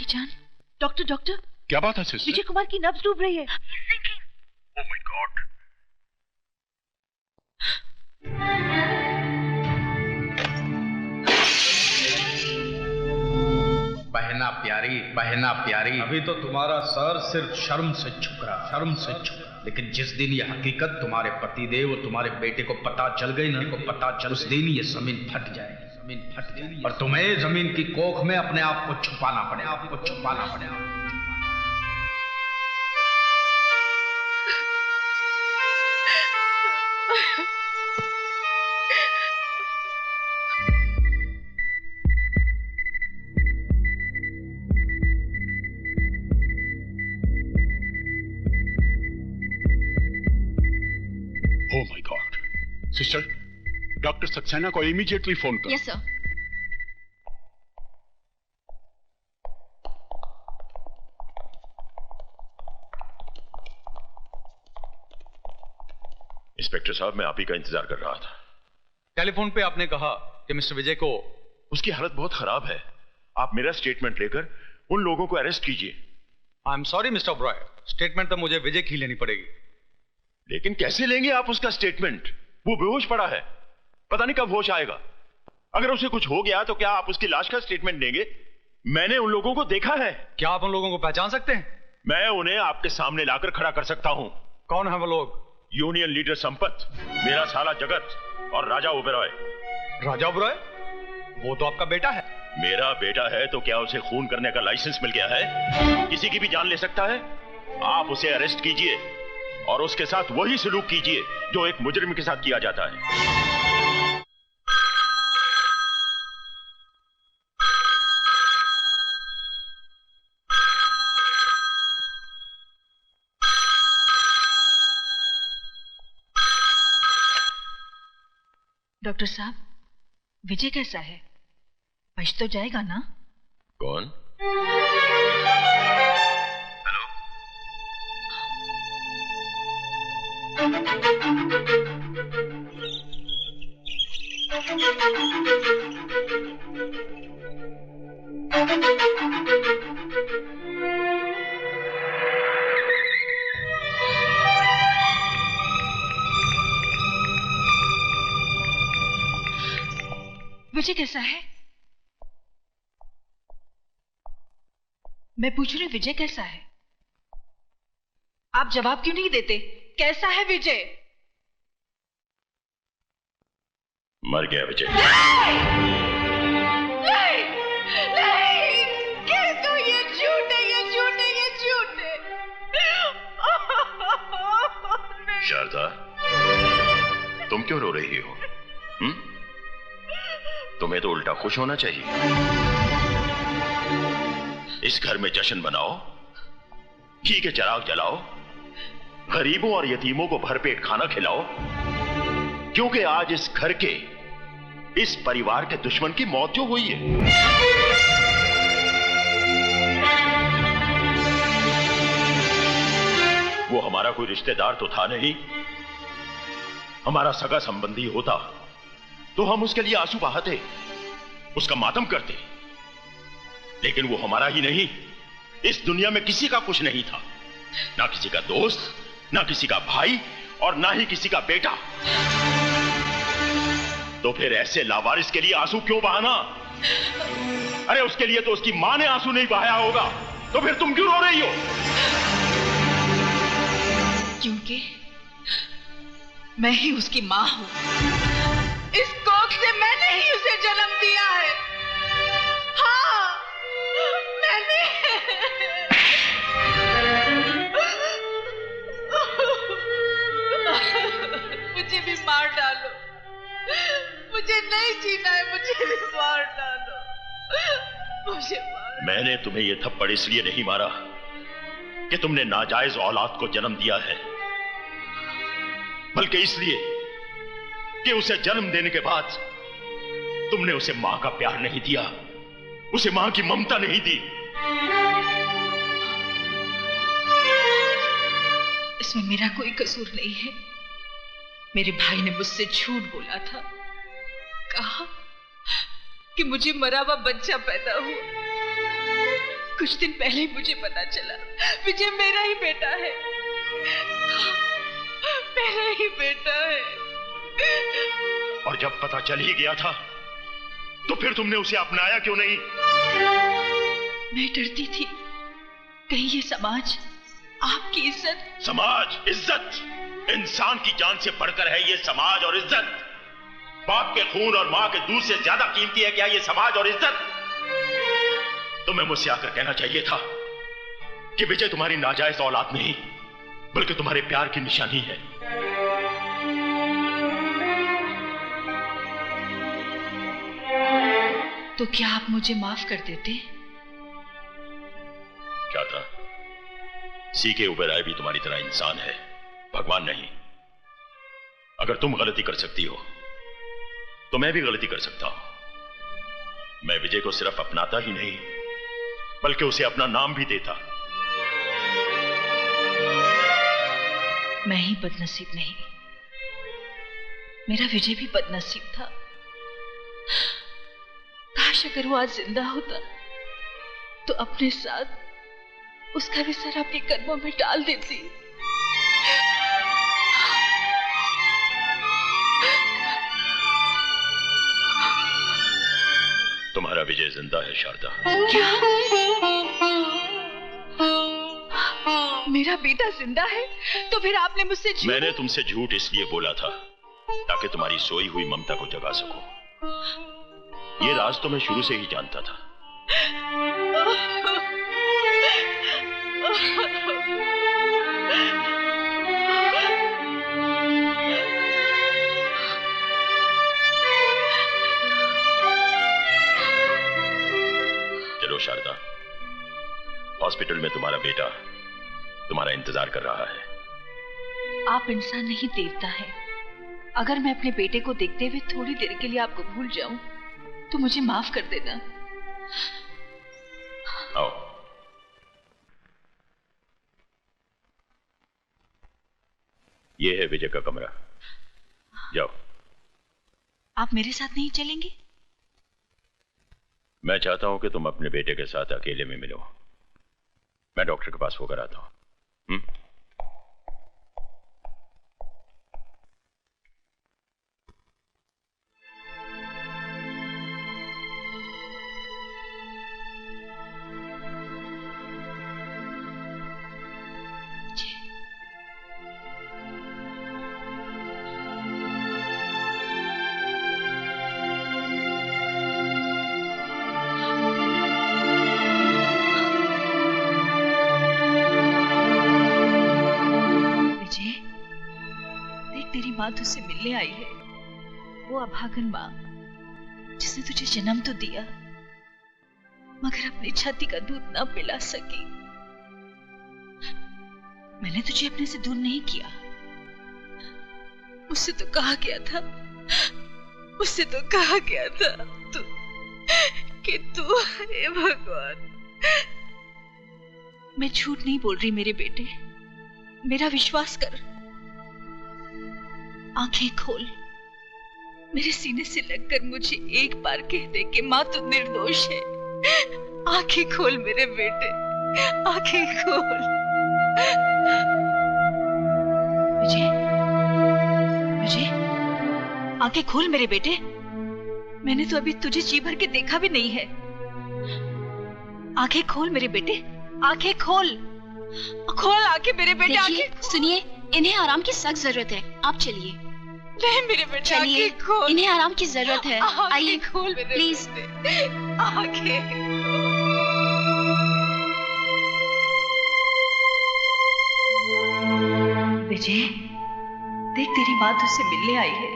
जान, doctor doctor. क्या बात है सिस्टर? विजय कुमार की नब्ज डूब रही है। Oh my God. बहना प्यारी, अभी तो तुम्हारा सर सिर्फ शर्म से झुक रहा, लेकिन जिस दिन ये हकीकत तुम्हारे पतिदेव और तुम्हारे बेटे को पता चल गई ना, उस दिन ये जमीन फट जाएगी और तुम्हें जमीन की कोख में अपने आप को छुपाना पड़े। Oh my God. Sister, doctor Saxena को इमीडिएटली फोन करो। Yes sir. इंस्पेक्टर साहब, मैं आप ही का इंतजार कर रहा था। टेलीफोन पे आपने कहा कि मिस्टर विजय को उसकी हालत बहुत खराब है। आप मेरा स्टेटमेंट लेकर उन लोगों को अरेस्ट कीजिए। I am sorry mister Oberoi, statement तो मुझे विजय की लेनी पड़ेगी। लेकिन कैसे लेंगे आप उसका स्टेटमेंट? वो बेहोश पड़ा है, पता नहीं कब होश आएगा। अगर उसे कुछ हो गया तो क्या आप उसकी लाश का स्टेटमेंट देंगे? मैंने उन लोगों को देखा है। क्या आप उन लोगों को पहचान सकते हैं? मैं उन्हें आपके सामने लाकर खड़ा कर सकता हूं। कौन है वो लोग? यूनियन लीडर संपत, मेरा साला जगत और राजा ओबेरॉय। राजा ओबेरॉय? वो तो आपका बेटा है। मेरा बेटा है तो क्या उसे खून करने का लाइसेंस मिल गया है? किसी की भी जान ले सकता है। आप उसे अरेस्ट कीजिए और उसके साथ वही सलूक कीजिए जो एक मुजरिम के साथ किया जाता है। डॉक्टर साहब, विजय कैसा है? बच तो जाएगा ना? कौन? विजय कैसा है? मैं पूछ रही हूं, विजय कैसा है? आप जवाब क्यों नहीं देते? कैसा है विजय? मर गया विजय। नहीं! कह दो ये झूठ है, ये झूठ है, ये झूठ है। शारदा, तुम क्यों रो रही हो? तुम्हें तो उल्टा खुश होना चाहिए। इस घर में जश्न मनाओ, घी के चिराग जलाओ, गरीबों और यतीमों को भरपेट खाना खिलाओ, क्योंकि आज इस घर के, इस परिवार के दुश्मन की मौत जो हुई है, वो हमारा कोई रिश्तेदार तो था नहीं। हमारा सगा संबंधी होता तो हम उसके लिए आंसू बहाते, उसका मातम करते, लेकिन वो हमारा ही नहीं, इस दुनिया में किसी का कुछ नहीं था। ना किसी का दोस्त, ना किसी का भाई और ना ही किसी का बेटा। तो फिर ऐसे लावारिस के लिए आंसू क्यों बहाना? अरे उसके लिए तो उसकी मां ने आंसू नहीं बहाया होगा, तो फिर तुम क्यों रो रही हो? क्योंकि मैं ही उसकी मां हूं। इस कोख से मैंने ही उसे जन्म दिया है। हाँ, मैंने। मुझे भी मार डालो, मुझे नहीं जीना है, मुझे भी मार डालो, मुझे मार। मैंने तुम्हें यह थप्पड़ इसलिए नहीं मारा कि तुमने नाजायज औलाद को जन्म दिया है, बल्कि इसलिए कि उसे जन्म देने के बाद तुमने उसे मां का प्यार नहीं दिया, उसे मां की ममता नहीं दी। इसमें मेरा कोई कसूर नहीं है। मेरे भाई ने मुझसे झूठ बोला था, कहा कि मुझे मरा हुआ बच्चा पैदा हुआ। कुछ दिन पहले ही मुझे पता चला विजय मेरा ही बेटा है, मेरा ही बेटा है। और जब पता चल ही गया था तो फिर तुमने उसे अपनाया क्यों नहीं? मैं डरती थी कहीं ये समाज आपकी इज्जत। समाज, इज्जत, इंसान की जान से बढ़कर है ये समाज और इज्जत। बाप के खून और मां के दूध से ज्यादा कीमती है क्या ये समाज और इज्जत? तुम्हें मुझसे आकर कहना चाहिए था कि विजय तुम्हारी नाजायज औलाद नहीं बल्कि तुम्हारे प्यार की निशानी है। तो क्या आप मुझे माफ कर देते? क्या था? सीखे उबराए भी तुम्हारी तरह इंसान है, भगवान नहीं। अगर तुम गलती कर सकती हो तो मैं भी गलती कर सकता हूं। मैं विजय को सिर्फ अपनाता ही नहीं बल्कि उसे अपना नाम भी देता। मैं ही बदनसीब नहीं, मेरा विजय भी बदनसीब था। काश अगर वो आज जिंदा होता तो अपने साथ उसका भी सर अपने कदमों में डाल देती। तुम्हारा विजय जिंदा है शारदा। क्या? मेरा बेटा जिंदा है? तो फिर आपने मुझसे झूठ? मैंने तुमसे झूठ इसलिए बोला था ताकि तुम्हारी सोई हुई ममता को जगा सकूं। ये राज तो मैं शुरू से ही जानता था। चलो शारदा, हॉस्पिटल में तुम्हारा बेटा तुम्हारा इंतजार कर रहा है। आप इंसान नहीं देवता है। अगर मैं अपने बेटे को देखते हुए थोड़ी देर के लिए आपको भूल जाऊं तो मुझे माफ कर देना। आओ। ये है विजय का कमरा, जाओ। आप मेरे साथ नहीं चलेंगे? मैं चाहता हूं कि तुम अपने बेटे के साथ अकेले में मिलो। मैं डॉक्टर के पास होकर आता हूं। माँ तुझसे मिलने आई है, वो अभागन माँ जिसने तुझे जन्म तो दिया मगर अपनी छाती का दूध ना पिला सकी। मैंने तुझे अपने से दूर नहीं किया। मुझसे तो कहा गया था, मुझसे तो कहा गया था कि तू, हे भगवान। मैं झूठ नहीं बोल रही मेरे बेटे, मेरा विश्वास कर। आंखें खोल, मेरे सीने से लगकर मुझे एक बार कह दे कि माँ तू निर्दोष है। आंखें खोल मेरे बेटे, आंखें खोल। विजय, विजय, आंखें खोल मेरे बेटे। मैंने तो अभी तुझे जी भर के देखा भी नहीं है। आंखें खोल मेरे बेटे, आंखें खोल, खोल आंखें मेरे बेटे। आंखें सुनिए, इन्हें आराम की सख्त जरूरत है, आप चलिए। नहीं मेरे बेटे, चलिए, इन्हें आराम की जरूरत है। आइए खोल मेरे प्लीज। आंखें। विजय, देख तेरी माँ तुझसे मिलने आई है,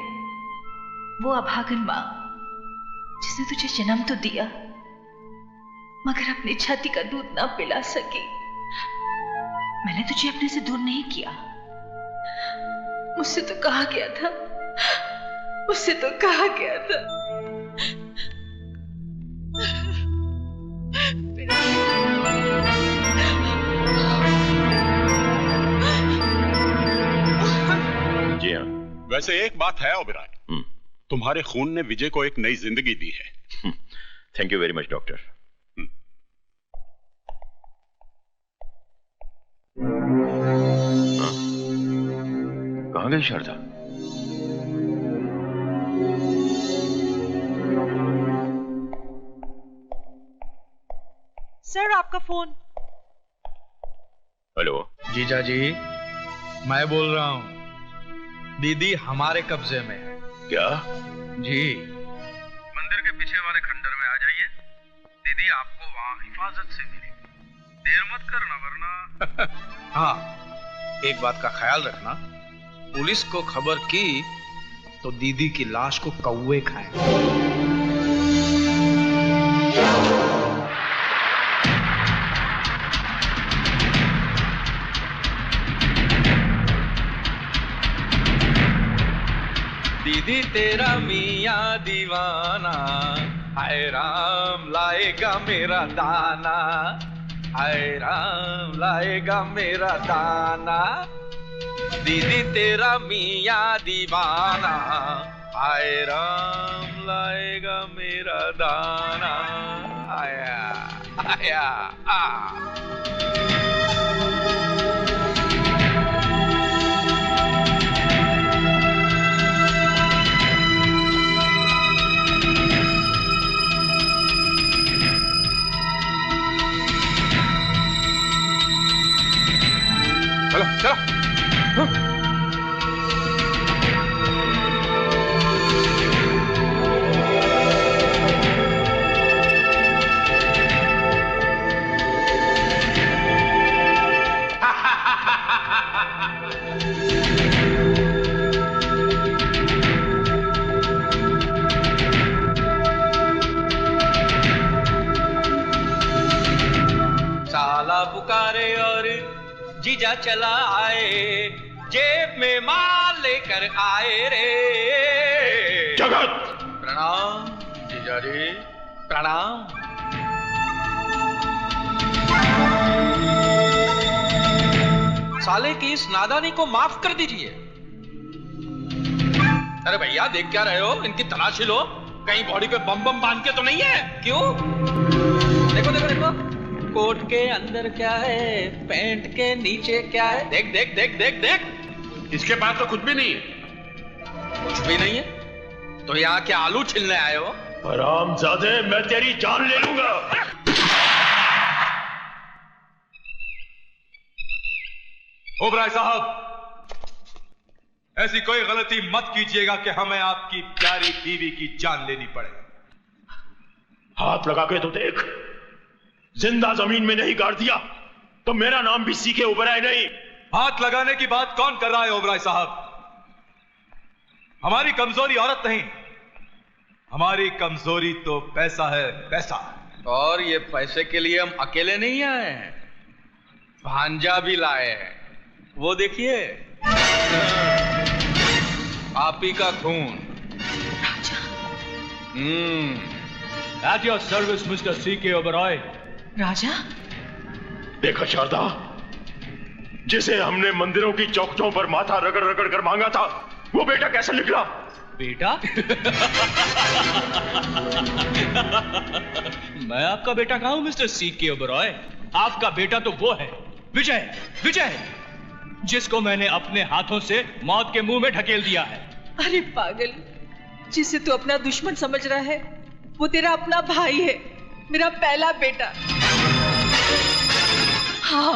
वो अभागन माँ जिसने तुझे जन्म तो दिया मगर अपनी छाती का दूध ना पिला सकी। मैंने तुझे अपने से दूर नहीं किया। मुझसे तो कहा गया था, मुझसे तो कहा गया था। जी हाँ। वैसे एक बात है ओबेरॉय, तुम्हारे खून ने विजय को एक नई जिंदगी दी है। Thank you very much doctor. कहां गई शारदा? सर आपका फोन। हेलो जीजा जी, मैं बोल रहा हूं। दीदी हमारे कब्जे में है। क्या? जी, मंदिर के पीछे वाले खंडर में आ जाइए। दीदी आपको वहां हिफाजत से मिलेगी। देर मत करना वरना हाँ, एक बात का ख्याल रखना, पुलिस को खबर की तो दीदी की लाश को कौवे खाएं। दीदी तेरा मियाँ दीवाना, हाय राम लाएगा मेरा दाना, हाय राम लाएगा मेरा दाना। दीदी तेरा मियाँ दीवाना, हाय राम लाएगा मेरा दाना। आया आया आ। चलो चलो। साला पुकारे और जीजा चला आए, जेब में माल लेकर आए रे। जगत! प्रणाम जीजा जी, प्रणाम। साले की इस नादानी को माफ कर दीजिए। अरे भैया देख क्या रहे हो? इनकी तलाशी लो, कहीं बॉडी पे बम बम बांध के तो नहीं है? क्यों? देखो देखो देखो, कोट के अंदर क्या है, पैंट के नीचे क्या है? देख देख देख देख देख। इसके पास तो कुछ भी नहीं है। कुछ भी नहीं है तो यहाँ क्या आलू छिलने आए हो? हरामजादे, मैं तेरी जान ले लूंगा। ओबराय साहब, ऐसी कोई गलती मत कीजिएगा कि हमें आपकी प्यारी बीवी की जान लेनी पड़े। हाथ लगा के तो देख, जिंदा जमीन में नहीं गाड़ दिया तो मेरा नाम भी सीके ओबराय नहीं। हाथ लगाने की बात कौन कर रहा है ओबराय साहब? हमारी कमजोरी औरत नहीं, हमारी कमजोरी तो पैसा है, पैसा। और ये पैसे के लिए हम अकेले नहीं आए हैं, भांजा भी लाए हैं। वो देखिए, आप ही का खून। At your service, Mr. C.K. Oberoi. राजा, देखा शारदा, जिसे हमने मंदिरों की चौखटों पर माथा रगड़ रगड़ कर मांगा था, वो बेटा कैसे निकला? बेटा? मैं आपका बेटा कहाँ हूं मिस्टर C.K. Oberoi? आपका बेटा तो वो है, विजय, विजय, जिसको मैंने अपने हाथों से मौत के मुंह में ढकेल दिया है। अरे पागल, जिसे तू अपना दुश्मन समझ रहा है वो तेरा अपना भाई है, मेरा पहला बेटा। हाँ,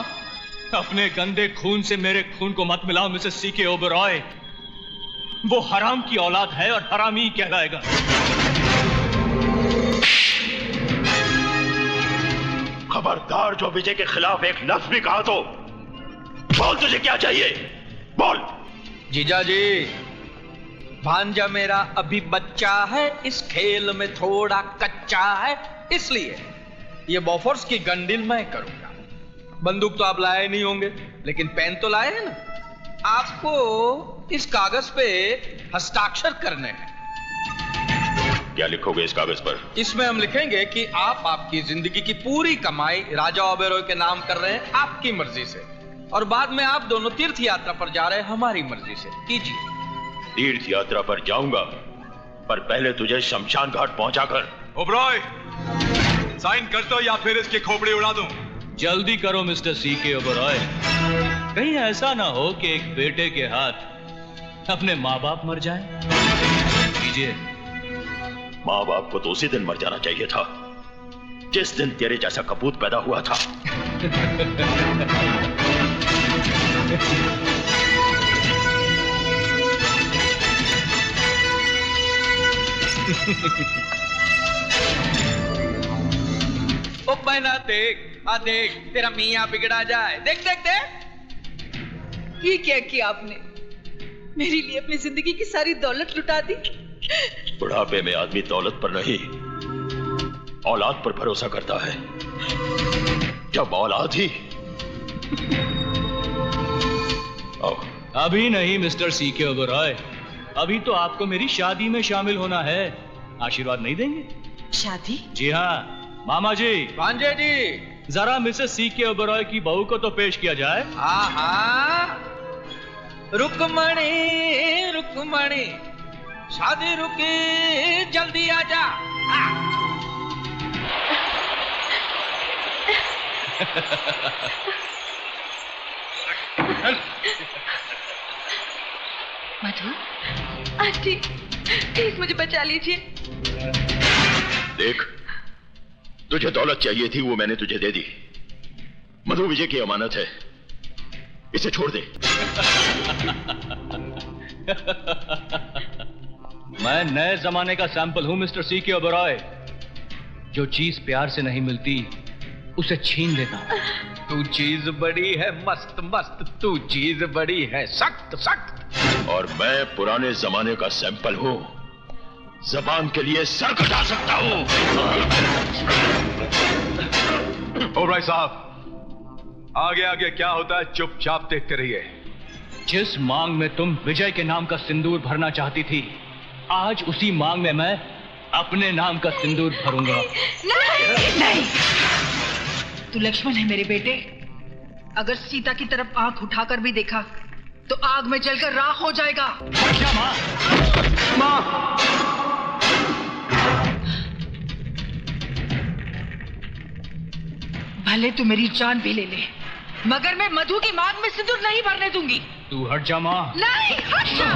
अपने गंदे खून से मेरे खून को मत मिलाओ मिसेस C.K. Oberoi। वो हराम की औलाद है और हरामी ही कहलाएगा। खबरदार, जो विजय के खिलाफ एक लफ्ज भी कहा तो बोल, तुझे क्या चाहिए? बोल। जीजा जी, भांजा मेरा अभी बच्चा है, इस खेल में थोड़ा कच्चा है, इसलिए ये बॉफोर्स की गंडिल मैं करूंगा। बंदूक तो आप लाए नहीं होंगे, लेकिन पेन तो लाए हैं ना। आपको इस कागज पे हस्ताक्षर करने हैं। क्या लिखोगे इस कागज पर? इसमें हम लिखेंगे कि आप आपकी जिंदगी की पूरी कमाई राजा ओबेरॉय के नाम कर रहे हैं, आपकी मर्जी से, और बाद में आप दोनों तीर्थ यात्रा पर जा रहे हैं हमारी मर्जी से। कीजिए। तीर्थ यात्रा पर जाऊंगा, पर पहले तुझे शमशान घाट पहुंचाकर। ओबरॉय, साइन कर दो या फिर इसकी खोपड़ी उड़ा दूं। जल्दी करो मिस्टर C.K. Oberoi। कहीं ऐसा ना हो कि एक बेटे के हाथ अपने माँ बाप मर जाए। कीजिए। माँ बाप को तो उसी दिन मर जाना चाहिए था जिस दिन तेरे जैसा कपूत पैदा हुआ था। ओ बहना देख, देख तेरा मियाँ बिगड़ा जाए। देख देख देख। ये क्या किया आपने? मेरे लिए अपनी जिंदगी की सारी दौलत लुटा दी। बुढ़ापे में आदमी दौलत पर नहीं औलाद पर भरोसा करता है। जब औलाद ही अभी नहीं मिस्टर सीके ओबरॉय, अभी तो आपको मेरी शादी में शामिल होना है। आशीर्वाद नहीं देंगे? शादी? जी हाँ मामा जी। भांजे जी, जरा मिसेस सीके ओबरॉय की बहू को तो पेश किया जाए। हाँ रुकमणी, रुकमणी, शादी रुकी, जल्दी आ जा। मधु, आंटी, प्लीज मुझे बचा लीजिए। देख, तुझे दौलत चाहिए थी, वो मैंने तुझे दे दी। मधु विजय की अमानत है, इसे छोड़ दे। मैं नए जमाने का सैंपल हूं मिस्टर सीके ओबरॉय। जो चीज प्यार से नहीं मिलती उसे छीन लेता हूं। तू चीज बड़ी है मस्त मस्त, तू चीज बड़ी है सख्त सख्त। और मैं पुराने जमाने का सैंपल हूं, जबान के लिए सर कटा सकता हूं। ओबराय साहब, आगे आगे क्या होता है चुपचाप देखते रहिए। जिस मांग में तुम विजय के नाम का सिंदूर भरना चाहती थी, आज उसी मांग में मैं अपने नाम का सिंदूर भरूंगा। नहीं, नहीं। तू लक्ष्मण है मेरे बेटे। अगर सीता की तरफ आंख उठाकर भी देखा तो आग में जलकर राख हो जाएगा। क्या माँ? माँ! भले तू मेरी जान भी ले ले, मगर मैं मधु की मांग में सिंदूर नहीं भरने दूंगी। तू हट जा माँ। नहीं, हट जा।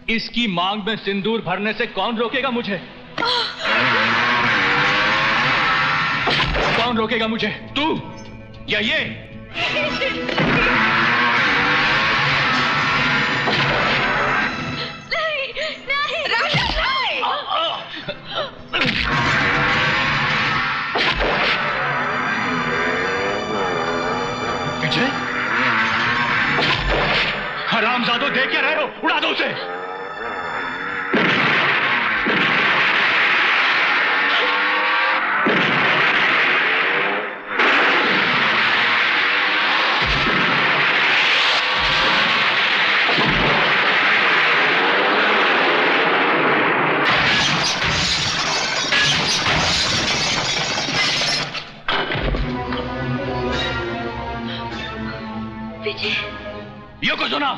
इसकी मांग में सिंदूर भरने से कौन रोकेगा मुझे? कौन रोकेगा मुझे? तू या ये? नहीं, नहीं, राक्षस नहीं। विजय, हरामजादों, देख क्या रहे हो? उड़ा दो उसे। विजय, यो को सुना,